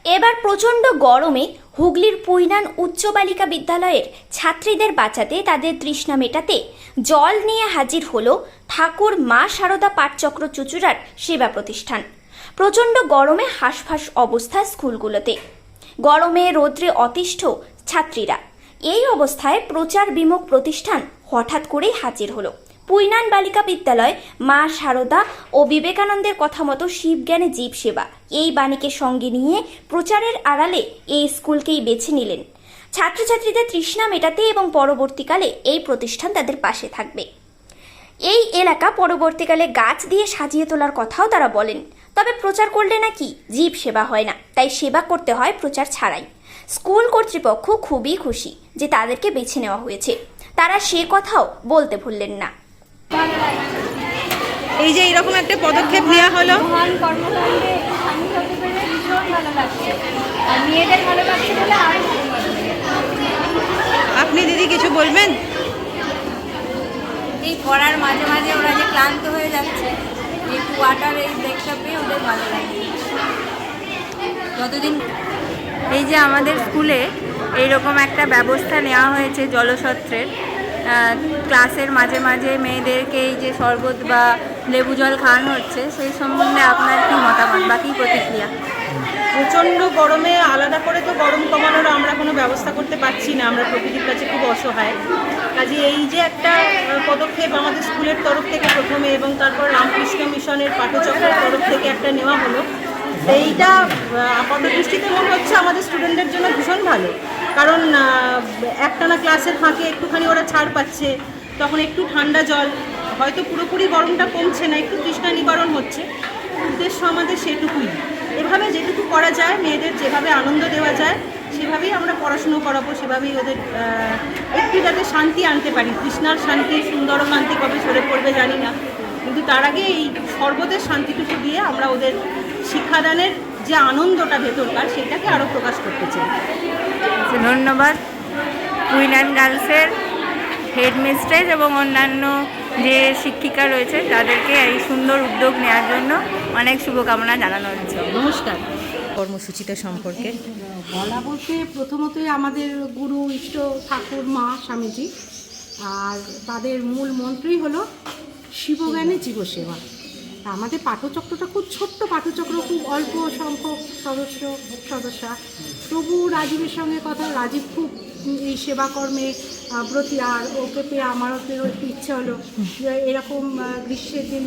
এবার প্রচণ্ড গরমে হুগলির পুইনান উচ্চ বালিকা বিদ্যালয়ের ছাত্রীদের বাঁচাতে তাদের তৃষ্ণা মেটাতে জল নিয়ে হাজির হলো ঠাকুর মা শারদা পাঠচক্র চুঁচুড়ার সেবা প্রতিষ্ঠান। প্রচণ্ড গরমে হাঁসফাঁস অবস্থা স্কুলগুলোতে, গরমে রৌদ্রে অতিষ্ঠ ছাত্রীরা। এই অবস্থায় প্রচার বিমুখ প্রতিষ্ঠান হঠাৎ করেই হাজির হলো। পুইনান বালিকা বিদ্যালয় মা শারদা ও বিবেকানন্দের কথা মতো শিবজ্ঞানে জীব সেবা এই বাণীকে সঙ্গে নিয়ে প্রচারের আড়ালে এই স্কুলকেই বেছে নিলেন। ছাত্রছাত্রীদের তৃষ্ণা মেটাতে এবং পরবর্তীকালে এই প্রতিষ্ঠান তাদের পাশে থাকবে। এই এলাকা পরবর্তীকালে গাছ দিয়ে সাজিয়ে তোলার কথাও তারা বলেন। তবে প্রচার করলে নাকি জীব সেবা হয় না, তাই সেবা করতে হয় প্রচার ছাড়াই। স্কুল কর্তৃপক্ষ খুবই খুশি যে তাদেরকে বেছে নেওয়া হয়েছে, তারা সে কথাও বলতে ভুললেন না। এই যে এরকম একটা পদক্ষেপ নেওয়া হলো, মহান কর্মকাণ্ডে সামিল হতে পেরে ভীষণ ভালো লাগছে, আর মেয়েদের ভালো লাগছে বলে আর আপনি দিদি কিছু বলবেন? এই পড়ার মাঝে মাঝে ওরা যে ক্লান্ত হয়ে যাচ্ছে, একটু ওয়াটার এই দেখতে পেয়ে ওদের ভালো লাগে। যতদিন এই যে আমাদের স্কুলে এইরকম একটা ব্যবস্থা নেওয়া হয়েছে জলসত্রের, ক্লাসের মাঝে মাঝে মেয়েদেরকে এই যে শরবত বা লেবু জল খাওয়ানো হচ্ছে, সেই সম্বন্ধে আপনার কী মতামত বা কী প্রতিক্রিয়া? প্রচণ্ড গরমে আলাদা করে তো গরম কমানোর আমরা কোনো ব্যবস্থা করতে পারছি না, আমরা প্রকৃতির কাছে খুব অসহায়। কাজে এই যে একটা পদক্ষেপ আমাদের স্কুলের তরফ থেকে প্রথমে এবং তারপর রামকৃষ্ণ মিশনের পাঠচক্রের তরফ থেকে একটা নেওয়া হলো, এইটা আপাত দৃষ্টিতে মনে হচ্ছে আমাদের স্টুডেন্টদের জন্য ভীষণ ভালো। কারণ একটানা ক্লাসের ফাঁকে একটুখানি ওরা ছাড় পাচ্ছে, তখন একটু ঠান্ডা জল, হয়তো পুরোপুরি গরমটা কমছে না, একটু তৃষ্ণা নিবারণ হচ্ছে। উদ্দেশ্য আমাদের সেটুকুই। এভাবে যেটুকু করা যায়, মেয়েদের যেভাবে আনন্দ দেওয়া যায় সেভাবেই আমরা পড়াশুনো করাবো, সেভাবেই ওদের একটু যাতে শান্তি আনতে পারি। তৃষ্ণার শান্তি, সুন্দরকান্তি কবে সরে পড়বে জানি না, কিন্তু তার আগে এই সর্বদের শান্তিটুকু দিয়ে আমরা ওদের শিক্ষাদানের যে আনন্দটা ভেতরকার সেটাকে আরও প্রকাশ করতে চাই। ধন্যবাদ পুইনান গার্লসের হেডমিস্ট্রেস এবং অন্যান্য যে শিক্ষিকা রয়েছে তাদেরকে এই সুন্দর উদ্যোগ নেওয়ার জন্য অনেক শুভকামনা জানানো হচ্ছে। নমস্কার। কর্মসূচিটা সম্পর্কে বলা বলতে প্রথমতই আমাদের গুরু ইষ্ট ঠাকুর মা স্বামীজি, আর তাদের মূল মন্ত্রই হলো শিবজ্ঞানে জীবসেবা। আমাদের পাঠচক্রটা খুব ছোট্ট পাঠচক্র, খুব অল্প সংখ্যক সদস্যা। তবু রাজীবের সঙ্গে কথা, রাজীব খুব এই সেবাকর্মে ব্রতী, আর ওকে পেয়ে আমারও একটু ইচ্ছে হলো যে এরকম গ্রীষ্মের দিন,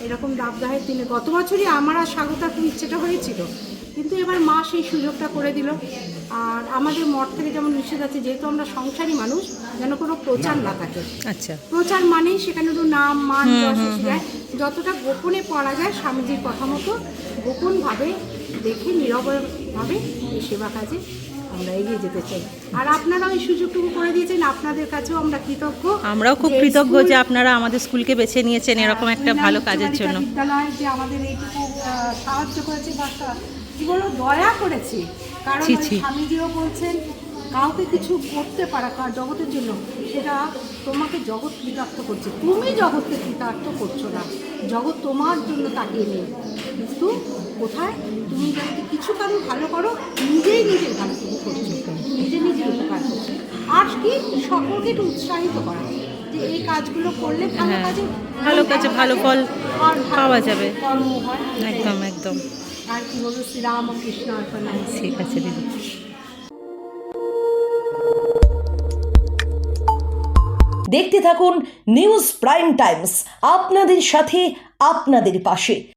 এরকম দাবদাহের দিনে গত বছরই আমার আর স্বাগতার খুব ইচ্ছেটা হয়েছিল, কিন্তু এবার মা সেই সুযোগটা করে দিল। আর আমাদের মঠ থেকে যেমন নিষেধ আছে, যেহেতু আমরা সংসারী মানুষ, যেন কোনো প্রচার না থাকে। আচ্ছা, প্রচার মানেই সেখানে তো নাম মান দেয়, যতটা গোপনে পড়া যায় স্বামীজির কথা মতো গোপনভাবে দেখে নীরবভাবে এই সেবা কাজে আমরা এগিয়ে যেতে চাই। আর আপনারাও এই সুযোগটুকু করে দিয়েছেন, আপনাদের কাছেও আমরা কৃতজ্ঞ। আমরাও খুব কৃতজ্ঞ যে আপনারা আমাদের স্কুলকে বেছে নিয়েছেন এরকম একটা ভালো কাজের জন্য। বিদ্যালয় যে আমাদের এইটুকু সাহায্য করেছে বা কি বলবো, দয়া করেছে। কারণ স্বামীজিও বলছেন কাউকে কিছু করতে পারা জগতের জন্য, সেটা তোমাকে জগৎ কৃতার্থ করছে, তুমি জগৎকে কৃতার্থ করছো না, জগৎ তোমার জন্য তাকিয়ে নেই। কিন্তু কোথায় তুমি যদি কিছু কারো ভালো করো, নিজেই নিজের ভালো করছো, নিজের উপকার করছো। আর কি সকলকে একটু উৎসাহিত করা যে এই কাজগুলো করলে ভালো কাজে ভালো ফল পাওয়া যাবে, কর্ম হয়। একদম একদম। আর কি বলবো, শ্রীরামকৃষ্ণ অর্পণ। ঠিক আছে দিদি। দেখতে থাকুন নিউজ প্রাইম টাইমস, আপনাদের সাথে আপনাদের পাশে।